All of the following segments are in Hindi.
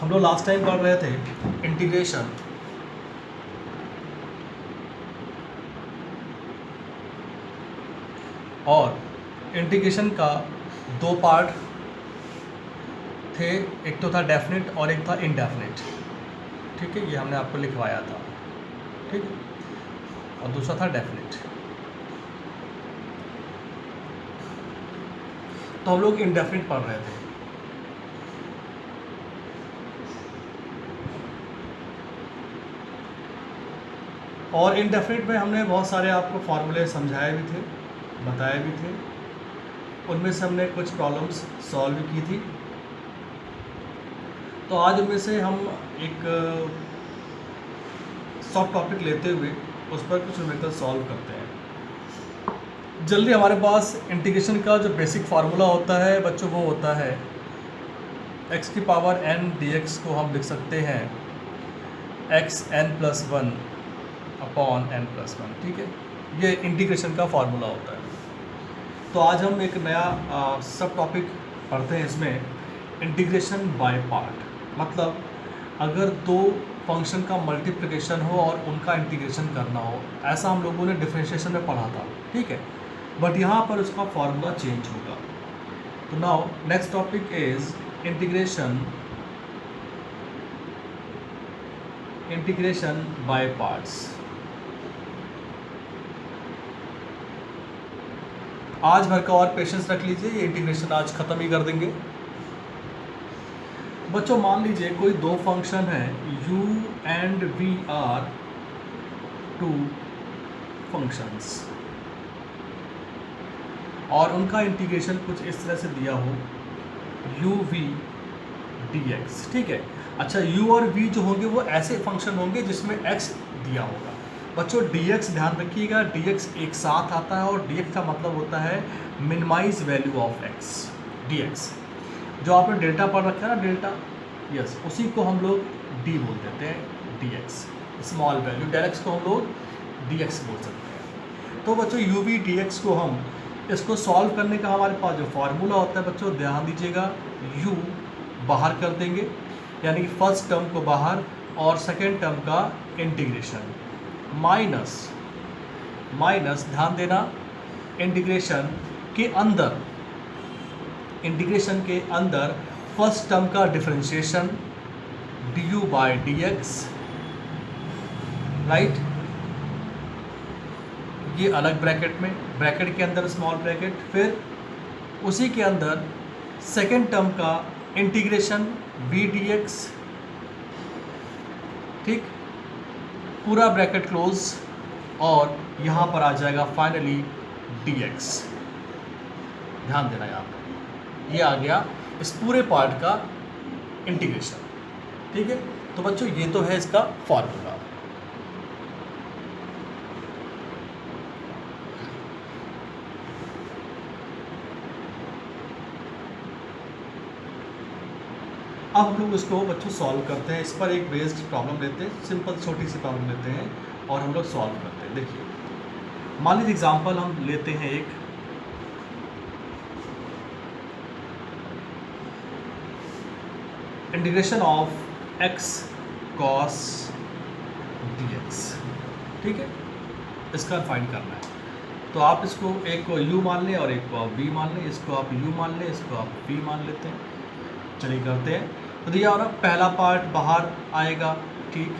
हम लोग लास्ट टाइम पढ़ रहे थे इंटीग्रेशन और इंटीग्रेशन का दो पार्ट थे, एक तो था डेफिनेट और एक था इनडेफिनेट। ठीक है, ये हमने आपको लिखवाया था। ठीक है, और दूसरा था डेफिनेट। तो हम लोग इनडेफिनेट पढ़ रहे थे। और इनडेफिनेट में हमने बहुत सारे आपको फार्मूले समझाए भी थे, बताए भी थे। उनमें से हमने कुछ प्रॉब्लम्स सॉल्व भी की थी। तो आज उनमें से हम एक सॉफ्ट टॉपिक लेते हुए उस पर कुछ न्यूमेरिकल सॉल्व करते हैं। जल्दी हमारे पास इंटीग्रेशन का जो बेसिक फार्मूला होता है बच्चों, वो होता है x की पावर n dx को हम लिख सकते हैं xn+1 अपॉन n+1। ठीक है, ये इंटीग्रेशन का फार्मूला होता है। तो आज हम एक नया सब टॉपिक पढ़ते हैं इसमें, इंटीग्रेशन बाय पार्ट। मतलब अगर दो फंक्शन का मल्टीप्लिकेशन हो और उनका इंटीग्रेशन करना हो, ऐसा हम लोगों ने डिफरेंशिएशन में पढ़ा था। ठीक है, बट यहाँ पर उसका फार्मूला चेंज होगा। तो now next topic is integration by parts. आज भर का और पेशेंस रख लीजिए, ये इंटीग्रेशन आज ख़त्म ही कर देंगे। बच्चों मान लीजिए कोई दो फंक्शन है u and v are two functions और उनका इंटीग्रेशन कुछ इस तरह से दिया हो u v dx। ठीक है, अच्छा u और v जो होंगे वो ऐसे फंक्शन होंगे जिसमें x दिया होगा। बच्चों dx ध्यान रखिएगा, dx एक साथ आता है और dx का मतलब होता है minimise value of x। dx जो आपने डेल्टा पढ़ रखा है ना, डेल्टा, यस, उसी को हम लोग d बोल देते हैं, dx स्मॉल वैल्यू, डेल्टा को हम लोग dx बोल सकते हैं। तो बच्चों u v dx को हम इसको सॉल्व करने का हमारे पास जो फार्मूला होता है बच्चों ध्यान दीजिएगा, u बाहर कर देंगे यानी कि फर्स्ट टर्म को बाहर और सेकेंड टर्म का इंटीग्रेशन माइनस ध्यान देना, इंटीग्रेशन के अंदर फर्स्ट टर्म का differentiation du by dx, right, ये अलग ब्रैकेट में, ब्रैकेट के अंदर स्मॉल ब्रैकेट, फिर उसी के अंदर सेकेंड टर्म का इंटीग्रेशन v dx। ठीक, पूरा ब्रैकेट क्लोज और यहाँ पर आ जाएगा फाइनली dx। ध्यान देना यहाँ पर, ये आ गया इस पूरे पार्ट का इंटीग्रेशन। ठीक है, तो बच्चों ये तो है इसका फॉर्मूला। अब हम लोग इसको बच्चों सॉल्व करते हैं। इस पर एक बेस्ड प्रॉब्लम लेते हैं, सिंपल छोटी सी प्रॉब्लम लेते हैं और हम लोग सॉल्व करते हैं। देखिए मान लीजिए एग्जांपल हम लेते हैं एक, integration of x cos dx। ठीक है, इसका फाइंड करना है। तो आप इसको एक को u मान लें और एक को आप v मान लें, इसको आप u मान लें, इसको आप v मान लेते हैं। चलिए करते हैं। तो दिया और पहला पार्ट बाहर आएगा, ठीक,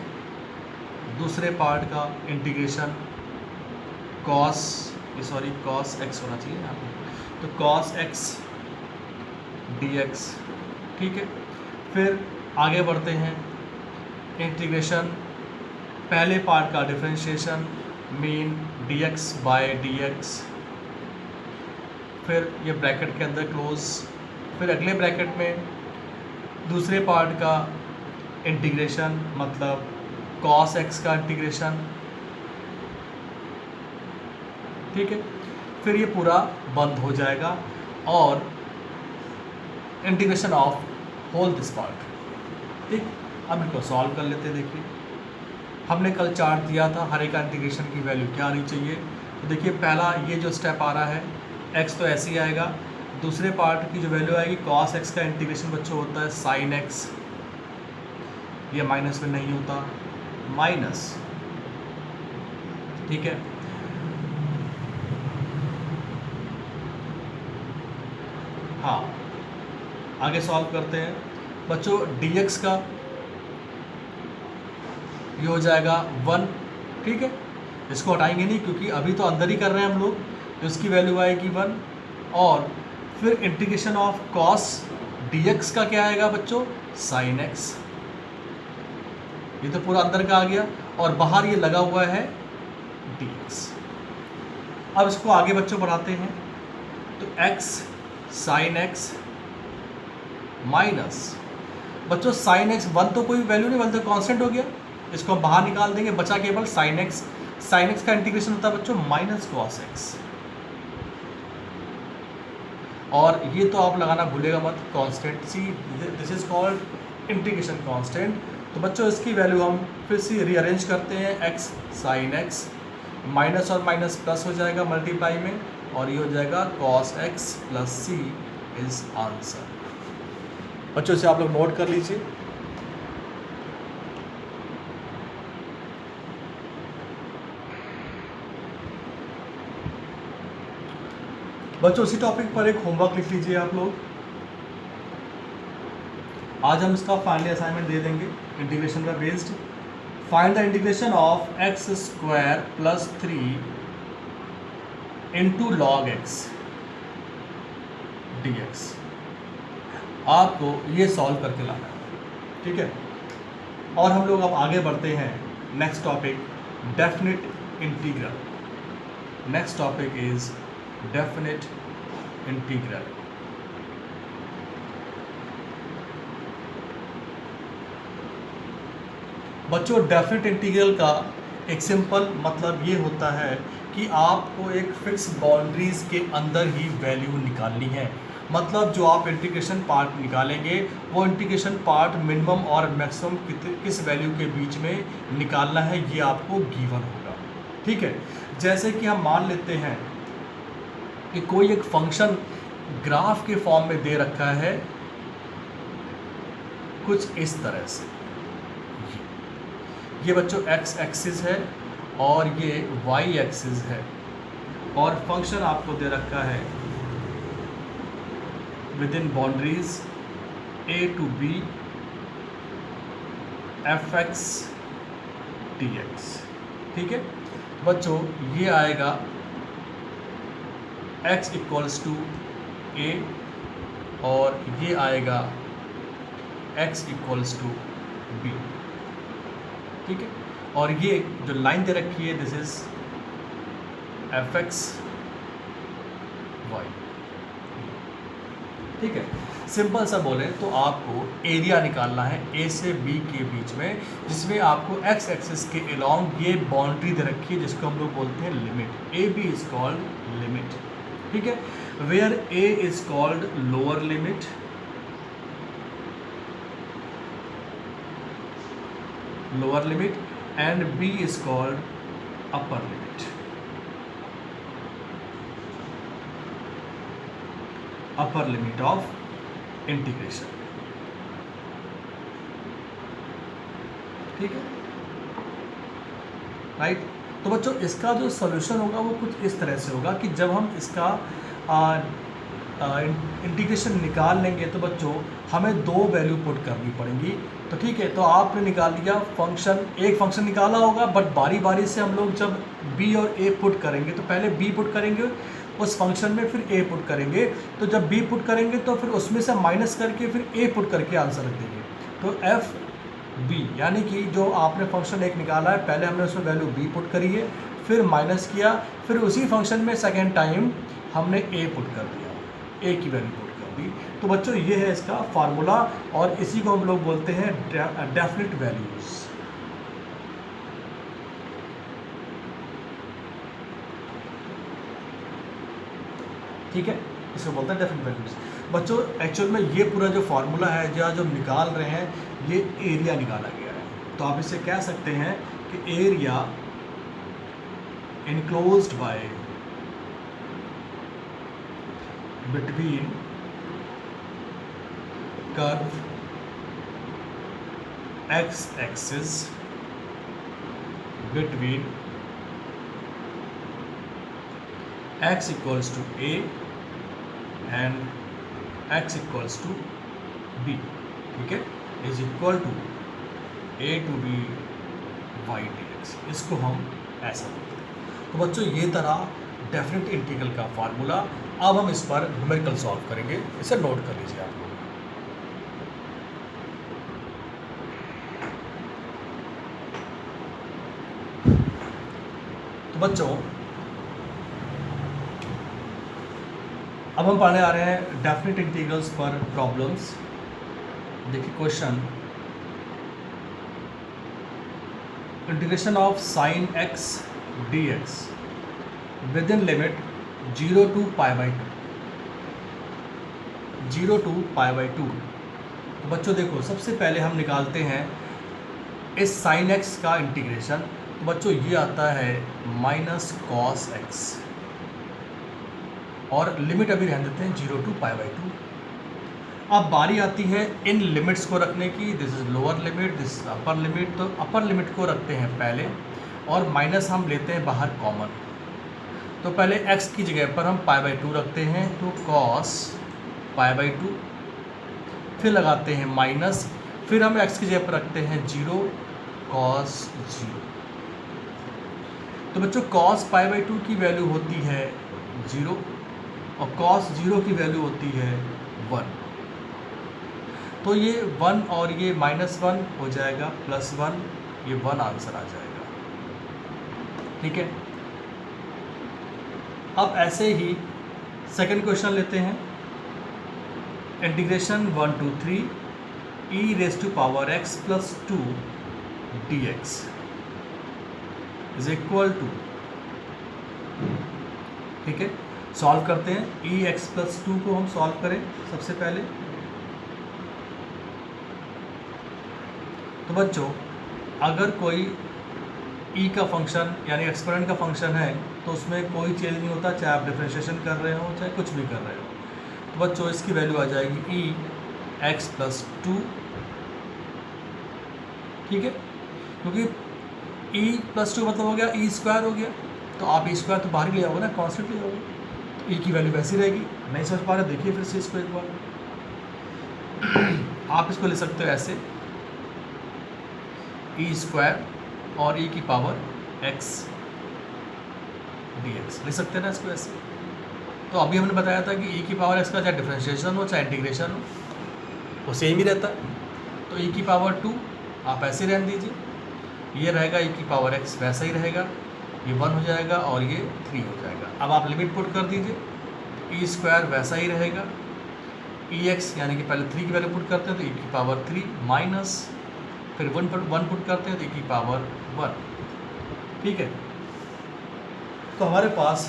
दूसरे पार्ट का इंटीग्रेशन cos x होना चाहिए यहाँ पे, तो cos x dx। ठीक है, फिर आगे बढ़ते हैं, इंटीग्रेशन पहले पार्ट का differentiation mean dx by dx, फिर ये ब्रैकेट के अंदर क्लोज, फिर अगले ब्रैकेट में दूसरे पार्ट का इंटीग्रेशन मतलब cos x का इंटीग्रेशन। ठीक है, फिर ये पूरा बंद हो जाएगा और integration of whole this part. ठीक, अब इनको सॉल्व कर लेते हैं। देखिए हमने कल चार्ट दिया था हर एक इंटीग्रेशन की वैल्यू क्या आनी चाहिए। तो देखिए पहला ये जो स्टेप आ रहा है x तो ऐसे ही आएगा, दूसरे पार्ट की जो वैल्यू आएगी cos x का इंटीग्रेशन बच्चों होता है sin x, ये माइनस में नहीं होता, माइनस, ठीक है। हाँ, आगे सॉल्व करते हैं बच्चों। dx का ये हो जाएगा 1, ठीक है। इसको हटाएंगे नहीं क्योंकि अभी तो अंदर ही कर रहे हैं हम लोग, तो इसकी वैल्यू आएगी 1। और फिर इंटीग्रेशन ऑफ cos dx का क्या आएगा बच्चों, sin x। ये तो पूरा अंदर का आ गया और बाहर ये लगा हुआ है dx। अब इसको आगे बच्चों बढ़ाते हैं, तो x sin x माइनस बच्चों sin x 1 तो कोई वैल्यू नहीं, 1 तो कांस्टेंट हो गया, इसको हम बाहर निकाल देंगे, बचा केवल sin x। sin x का इंटीग्रेशन होता है बच्चों माइनस cos x। और ये तो आप लगाना भूलेगा मत, constant, see this is called integration constant. तो बच्चों इसकी वैल्यू हम फिर से रीअरेंज करते हैं, x sin x माइनस और माइनस प्लस हो जाएगा मल्टीप्लाई में, और ये हो जाएगा cos x plus C is answer. बच्चों इसे आप लोग नोट कर लीजिए। बच्चों उसी टॉपिक पर एक होमवर्क लिख लीजिए आप लोग। आज हम इसका फाइनली असाइनमेंट दे देंगे इंटीग्रेशन का based. Find the integration of x square plus 3 into log x dx। आपको ये सॉल्व करके लाना है, ठीक है। और हम लोग अब आगे बढ़ते हैं, next topic definite integral. Next topic is definite integral. बच्चों डेफिनिट इंटीग्रल का एक सिंपल मतलब ये होता है कि आपको एक फिक्स बाउंड्रीज के अंदर ही वैल्यू निकालनी है। मतलब जो आप इंटीग्रेशन पार्ट निकालेंगे वो इंटीग्रेशन पार्ट मिनिमम और मैक्सिमम किस वैल्यू के बीच में निकालना है, ये आपको गिवन होगा, ठीक है। जैसे कि हम मान लेते हैं कि कोई एक फंक्शन ग्राफ के फॉर्म में दे रखा है कुछ इस तरह से, ये बच्चों x एक्सिस है और ये y एक्सिस है, और फंक्शन आपको दे रखा है with in boundaries a to b fx dx, ठीक है। बच्चों ये आएगा x इक्वल्स टू a और ये आएगा x इक्वल्स टू b, ठीक है। और ये जो लाइन दे रखी है दिस इज fx y, ठीक है। सिंपल सा बोले तो आपको एरिया निकालना है a से b के बीच में, जिसमें आपको x एक्सिस के अलोंग ये बाउंड्री दे रखी है जिसको हम लोग बोलते हैं limit. A B is called limit, ठीक है। Where a is called lower limit and b is called upper limit, upper limit of integration, ठीक है, राइट। तो बच्चों इसका जो सॉल्यूशन होगा वो कुछ इस तरह से होगा कि जब हम इसका इंटीग्रेशन निकाल लेंगे तो बच्चों हमें दो वैल्यू पुट करनी पड़ेंगी। तो ठीक है, तो आपने निकाल लिया फंक्शन, एक फंक्शन निकाला होगा, बट बारी बारी से हम लोग जब b और a पुट करेंगे तो पहले b पुट करेंगे उस फंक्शन में, फिर a पुट करेंगे। तो जब b पुट करेंगे तो फिर उसमें से माइनस करके फिर a पुट करके आंसर रख देंगे। तो एफ b यानी कि जो आपने फंक्शन एक निकाला है, पहले हमने उसमें वैल्यू b पुट करी है, फिर माइनस किया, फिर उसी फंक्शन में सेकेंड टाइम हमने a पुट कर दिया, a की वैल्यू पुट कर दी। तो बच्चों ये है इसका फार्मूला और इसी को हम लोग बोलते हैं डेफिनिट वैल्यूज। ठीक है, इसको बोलते हैं डेफिनिट वैल्यूज। बच्चों एक्चुअल में ये पूरा जो फार्मूला है जो हम निकाल रहे हैं ये एरिया निकाला गया है। तो आप इसे कह सकते हैं कि area enclosed by between curve x axis between x equals to a and x equals to b, ठीक है, is equal to a to b y dx। इसको हम ऐसा बोलते हैं। तो बच्चों ये तरह डेफिनेट इंटीग्रल का फार्मूला। अब हम इस पर न्यूमेरिकल सॉल्व करेंगे, इसे नोट कर लीजिए आप लोग। तो बच्चों अब हम पढ़ने आ रहे हैं डेफिनेट इंटीग्रल्स पर प्रॉब्लम्स। देखिए question, integration of sine x D x with in limit 0 to π/2, 0 to π/2। तो बच्चों देखो, सबसे पहले हम निकालते हैं इस साइन एक्स का इंटीग्रेशन। तो बच्चों ये आता है माइनस कॉस एक्स, और लिमिट अभी रहने देते हैं 0 to π/2। अब बारी आती है इन लिमिट्स को रखने की। This is lower limit, this is upper limit. तो अपर लिमिट को रखते हैं पहले, और माइनस हम लेते हैं बाहर कॉमन। तो पहले x की जगह पर हम π/2 रखते हैं, तो cos π/2, फिर लगाते हैं माइनस, फिर हम x की जगह पर रखते हैं 0 cos 0। तो बच्चों cos π/2 की वैल्यू होती है 0 और cos 0 की वैल्यू होती है 1। तो ये 1 और ये -1 हो जाएगा +1, ये 1 आंसर आ जाएगा, ठीक है। अब ऐसे ही सेकंड क्वेश्चन लेते हैं। Integration 1 to 3 e⁻x + 2 dx is equal to, ठीक है, सॉल्व करते हैं। ex + 2 को हम सॉल्व करें सबसे पहले। तो बच्चों अगर कोई e का फंक्शन यानी एक्सपोनेंट का फंक्शन है तो उसमें कोई चेंज नहीं होता, चाहे आप डिफरेंशिएशन कर रहे हो चाहे कुछ भी कर रहे हो। तो बच्चों इसकी वैल्यू आ जाएगी ex + 2, ठीक है, क्योंकि e + 2 मतलब हो गया e² हो गया। तो आप e² तो बाहर ही ले आओगे ना, कॉन्स्टेंट ले आओगे, तो e की वैल्यू वैसी रहेगी। नहीं समझ पा रहे, देखिए फिर से इसको एक बार। आप इसको ले सकते हो ऐसे, e² और e⁻x dx लिख सकते हैं ना इसको ऐसे। तो अभी हमने बताया था कि e⁻x का चाहे डिफरेंशिएशन हो चाहे इंटीग्रेशन हो, वो सेम ही रहता है। तो e⁻2 आप ऐसे रहने दीजिए, ये रहेगा e⁻x वैसा ही रहेगा, ये 1 हो जाएगा और ये 3 हो जाएगा। अब आप लिमिट पुट कर दीजिए, e² वैसा ही रहेगा, ex यानी कि पहले 3 की वैल्यू पुट करते हैं तो e⁻3 माइनस, फिर 1 पुट करते हैं तो e⁻1, ठीक है। तो हमारे पास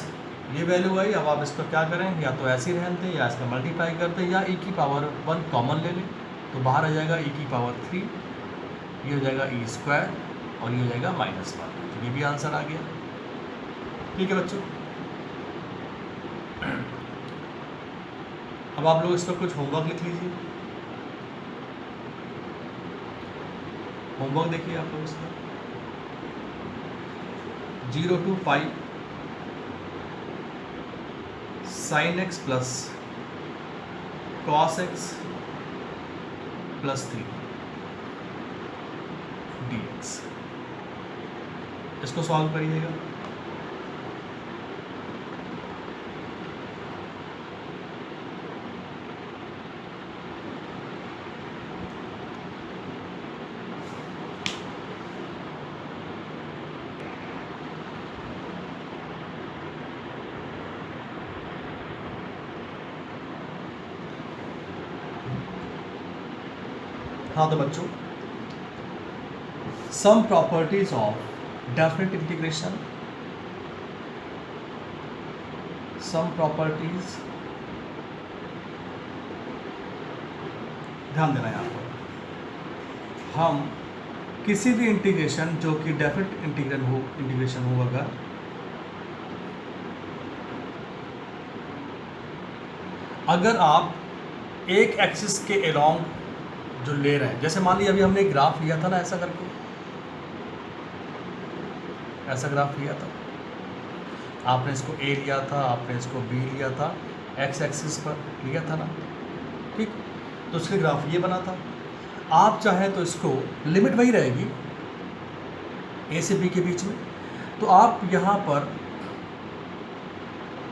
ये वैल्यू आई। अब आप इसको क्या करें, या तो ऐसे ही रहने दें या इसका मल्टीप्लाई करते हैं, या e⁻1 कॉमन ले लें तो बाहर आ जाएगा e⁻3, ये हो जाएगा e² और ये हो जाएगा -1। तो ये भी आंसर आ गया, ठीक है बच्चों। अब आप लोग इसका कुछ होमवर्क लिख लीजिए। होमवर्क देखिए आप लोग इसका, 0 to π sin x + cos x + 3 dx, इसको सॉल्व करिएगा। हाँ तो बच्चों, some properties of definite integration, some properties, ध्यान देना यहाँ पर। हम किसी भी इंटीग्रेशन जो कि डेफिनेट इंटीग्रेशन हो अगर आप एक एक्सिस के अलोंग जो ले रहे हैं। जैसे मान लीजिए अभी हमने एक ग्राफ लिया था ना, ऐसा करके, ऐसा ग्राफ लिया था, आपने इसको ए लिया था, आपने इसको बी लिया था, एक्स एक्सिस पर लिया था ना, ठीक। तो उसके ग्राफ ये बना था। आप चाहें तो इसको लिमिट वही रहेगी ए से बी के बीच में, तो आप यहाँ पर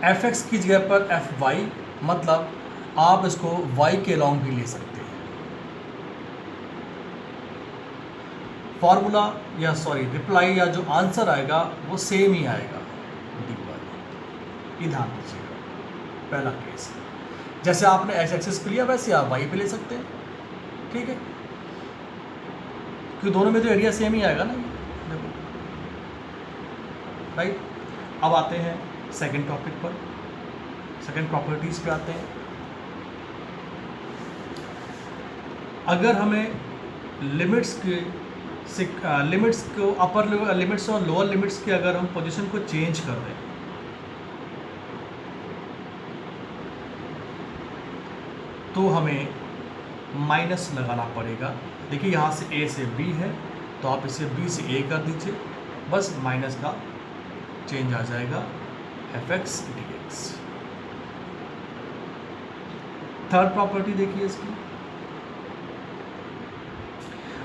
एफ एक्स की जगह पर एफ वाई, मतलब आप इसको वाई के लॉन्ग भी ले सकते हैं। फॉर्मूला या सॉरी रिप्लाई या जो आंसर आएगा वो सेम ही आएगा डी वाई। ये ध्यान दीजिएगा, पहला केस जैसे आपने एक्स एक्सिस पे लिया वैसे आप वाई पे ले सकते हैं, ठीक है, क्योंकि दोनों में तो एरिया सेम ही आएगा ना, देखो, राइट। अब आते हैं सेकंड टॉपिक पर, सेकंड प्रॉपर्टीज पे आते हैं। अगर हमें लिमिट्स को अपर लिमिट्स और लोअर लिमिट्स के अगर हम पोजीशन को चेंज कर दें, तो हमें माइनस लगाना पड़ेगा। देखिए यहाँ से ए से बी है, तो आप इसे बी से ए कर दीजिए, बस माइनस का चेंज आ जाएगा F X D x. Third property देखिए इसकी,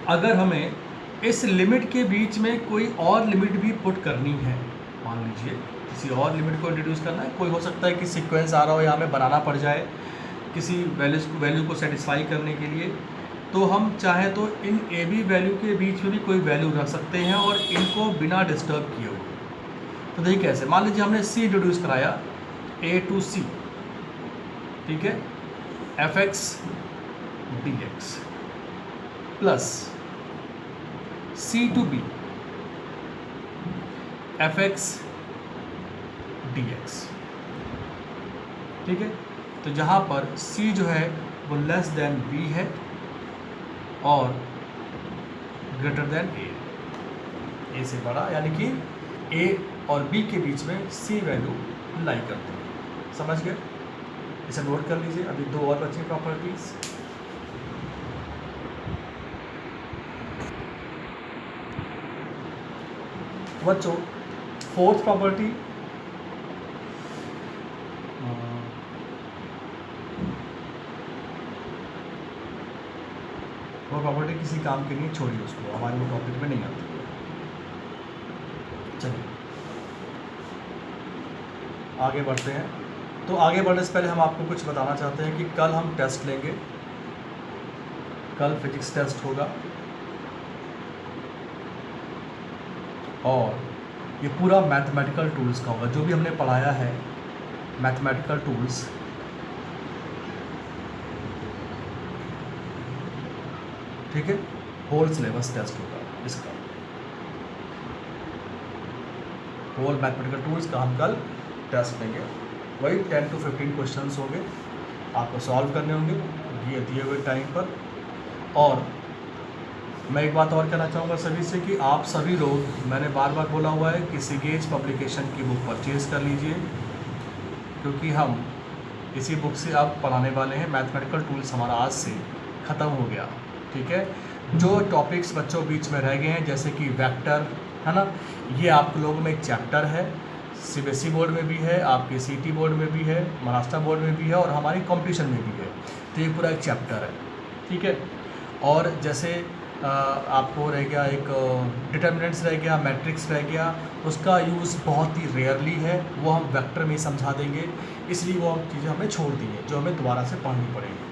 अगर हमें इस लिमिट के बीच में कोई और लिमिट भी पुट करनी है, मान लीजिए किसी और लिमिट को इंट्रोड्यूस करना है, कोई हो सकता है कि सीक्वेंस आ रहा हो या हमें बनाना पड़ जाए किसी वैल्यू को सेटिस्फाई करने के लिए, तो हम चाहें तो इन ए बी वैल्यू के बीच में भी कोई वैल्यू रख सकते हैं और इनको बिना डिस्टर्ब किए हुए। तो देखिए कैसे, मान लीजिए हमने सी इंट्रोड्यूस कराया, ए टू सी, ठीक है, F X D X plus C to B F X D X, ठीक है। तो जहाँ पर c जो है वो लेस देन b है और ग्रेटर देन a से बड़ा, यानी कि a और b के बीच में c वैल्यू लाई करते हैं। समझ गए? इसे नोट कर लीजिए। अभी दो और बची प्रॉपर्टीज। बच्चों फोर्थ प्रॉपर्टी, वो प्रॉपर्टी किसी काम के नहीं, छोड़िए उसको, हमारे वो टॉपिक में नहीं आती। चलिए आगे बढ़ते हैं। तो आगे बढ़ने से पहले हम आपको कुछ बताना चाहते हैं कि कल हम टेस्ट लेंगे, कल फिजिक्स टेस्ट होगा और ये पूरा मैथमेटिकल टूल्स का होगा। जो भी हमने पढ़ाया है मैथमेटिकल टूल्स, ठीक है, होल सिलेबस टेस्ट होगा इसका, होल मैथमेटिकल टूल्स का हम कल टेस्ट लेंगे। वही 10 to 15 क्वेश्चंस होंगे, आपको सॉल्व करने होंगे ये दिए हुए टाइम पर। और मैं एक बात और कहना चाहूँगा सभी से कि आप सभी लोग, मैंने बार बार बोला हुआ है कि सीगेज पब्लिकेशन की बुक परचेज़ कर लीजिए, क्योंकि हम इसी बुक से अब पढ़ाने वाले हैं। मैथमेटिकल टूल्स हमारा आज से ख़त्म हो गया, ठीक है। जो टॉपिक्स बच्चों बीच में रह गए हैं, जैसे कि वेक्टर, है ना, ये आप लोगों में एक चैप्टर है, सीबीएसई बोर्ड में भी है, आपके सीटी बोर्ड में भी है, महाराष्ट्र बोर्ड में भी है और हमारी कंपटीशन में भी है। तो ये पूरा एक चैप्टर है, ठीक है। और जैसे आपको रह गया एक डिटर्मिनेंट्स रह गया, मैट्रिक्स रह गया, उसका यूज़ बहुत ही रेयरली है, वो हम वेक्टर में ही समझा देंगे, इसलिए वो चीज़ें हमें छोड़ दी हैं जो हमें दोबारा से पढ़नी पड़ेगी।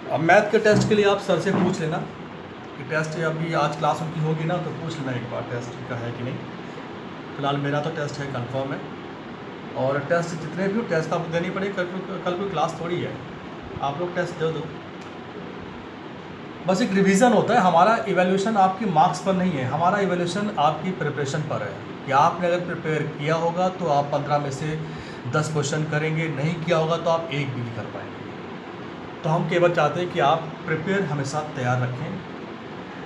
अब मैथ के टेस्ट के लिए आप सर से पूछ लेना कि टेस्ट अभी आज क्लास उनकी होगी ना, तो पूछ लेना एक बार टेस्ट का है कि नहीं। फिलहाल मेरा तो टेस्ट है, कंफर्म है। और टेस्ट जितने भी टेस्ट आपको देनी पड़ेगी, कल कोई क्लास थोड़ी है, आप लोग टेस्ट दे दो। बस एक रिवीजन होता है, हमारा इवैल्यूएशन आपकी मार्क्स पर नहीं है, हमारा इवैल्यूएशन आपकी प्रिपरेशन पर है कि आपने अगर प्रिपेयर किया होगा तो आप 15 में से 10 क्वेश्चन करेंगे, नहीं किया होगा तो आप एक भी नहीं कर पाएंगे। तो हम केवल चाहते हैं कि आप प्रिपेयर हमेशा तैयार रखें।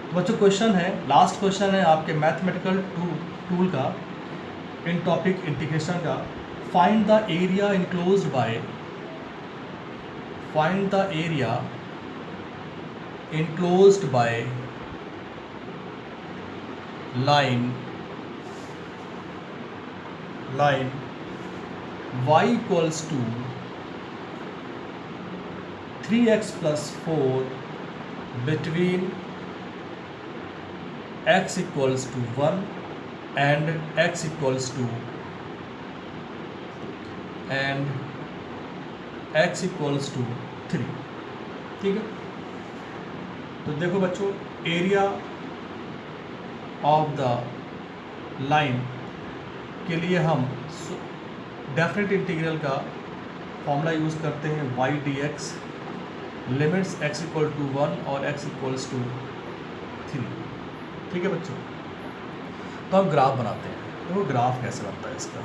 तो बच्चों क्वेश्चन है, लास्ट क्वेश्चन है आपके मैथमेटिकल टूल का, इन टॉपिक इंटीग्रेशन का। Find the area enclosed bye, find the area enclosed by line y equals to 3x plus 4 between x equals to 1 and x equals to 3। ठीक है, तो देखो बच्चों, एरिया ऑफ द लाइन के लिए हम डेफिनेट इंटीग्रल का फॉर्मूला यूज़ करते हैं y dx, limits x equal to 1 और x इक्वल्स टू 3। ठीक है बच्चों, तो हम ग्राफ बनाते हैं। तो वो ग्राफ कैसे बनता है इसका,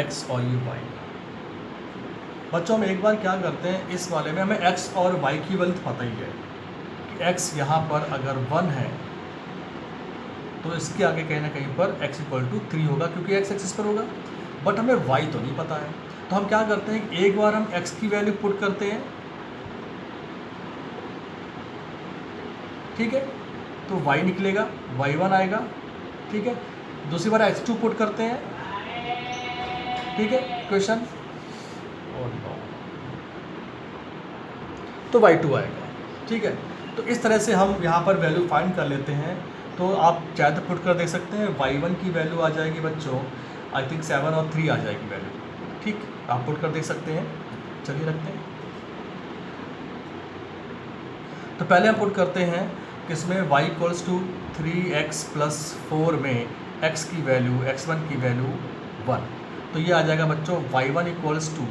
x और ये y। बच्चों हम एक बार क्या करते हैं, इस वाले में हमें x और y की वैल्यू पता ही है कि x यहाँ पर अगर 1 है तो इसके आगे कहीं ना कहीं पर x इक्वल टू 3 होगा, क्योंकि x एक्सिस पर होगा। बट हमें y तो नहीं पता है, तो हम क्या करते हैं, एक बार हम x की वैल्यू पुट करते हैं। ठीक है, तो y निकलेगा, y1 आएगा। ठीक है, दूसरी बार x2 पुट करते हैं। ठीक है, क्वेश्चन तो y2 आएगा। ठीक है, तो इस तरह से हम यहाँ पर वैल्यू फाइंड कर लेते हैं। तो आप चाहे तो पुट कर देख सकते हैं, y1 की वैल्यू आ जाएगी बच्चों आई थिंक 7 और 3 आ जाएगी वैल्यू। ठीक, आप पुट कर देख सकते हैं। चलिए रखते हैं। तो पहले हम पुट करते हैं किसमें, y equals to 3x plus 4 में x की वैल्यू, x1 की वैल्यू 1। तो ये आ जाएगा बच्चों y1 इक्वल्स टू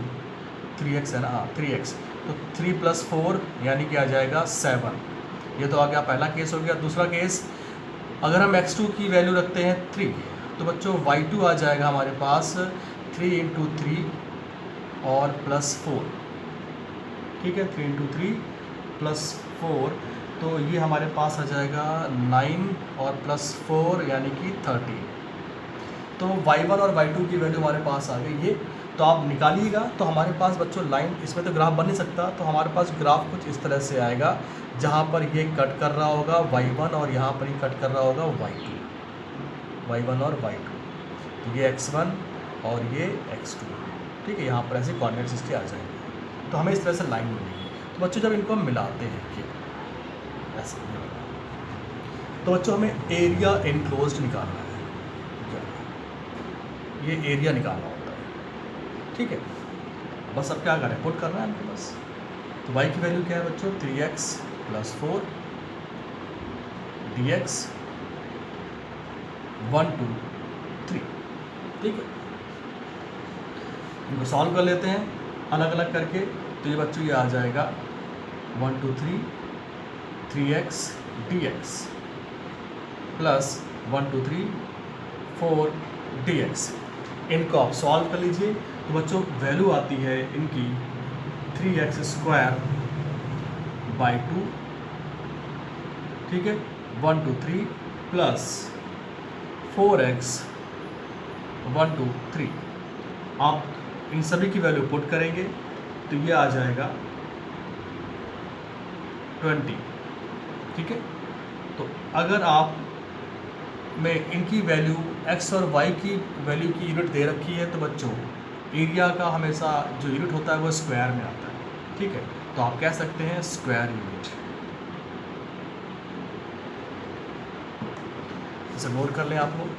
3x है ना, 3x, तो 3 प्लस 4 यानी कि आ जाएगा 7। ये तो आ गया पहला केस हो गया। दूसरा केस, अगर हम x2 की वैल्यू रखते हैं 3, तो बच्चों y2 आ जाएगा हमारे पास 3 इंटू 3 और प्लस 4। ठीक है, 3 इंटू 3 प्लस 4, तो ये हमारे पास आ जाएगा 9 और प्लस 4 यानी कि 13। तो y1 और y2 की वैल्यू हमारे पास आ गई। ये तो आप निकालिएगा, तो हमारे पास बच्चों लाइन, इसमें तो ग्राफ बन नहीं सकता, तो हमारे पास ग्राफ कुछ इस तरह से आएगा, जहाँ पर ये कट कर रहा होगा y1 और यहाँ पर ही कट कर रहा होगा y1 और y2, तो ये x1 और ये x2। ठीक है, यहाँ पर ऐसे कोऑर्डिनेट्स इसके आ जाएंगे, तो हमें इस तरह से लाइन मिलेगी। तो बच्चों जब इनको हम मिलाते हैं कि ऐसे, तो बच्चों हमें एरिया इनक्लोज्ड निकालना है। ये एरिया निकालना होता है। ठीक है, बस अब क्या करें, पुट करना है हमको बस। तो y की वैल्यू क्या है बच्चों, 3x प्लस 4 dx 1 2 3। ठीक है, इनको सॉल्व कर लेते हैं अलग अलग करके। तो ये बच्चों ये आ जाएगा 1 2 3 3x dx प्लस 1 2 3 4 dx। इनको आप सॉल्व कर लीजिए, तो बच्चों वैल्यू आती है इनकी 3x स्क्वायर बाई 2। ठीक है, 1 2 3 प्लस 4x 1 2 3। आप इन सभी की वैल्यू पुट करेंगे तो ये आ जाएगा 20। ठीक है, तो अगर आप में इनकी वैल्यू x और y की वैल्यू की यूनिट दे रखी है, तो बच्चों एरिया का हमेशा जो यूनिट होता है वो स्क्वायर में आता है। ठीक है, तो आप कह सकते हैं स्क्वायर यूनिट। इसे नोट कर लें आप लोग।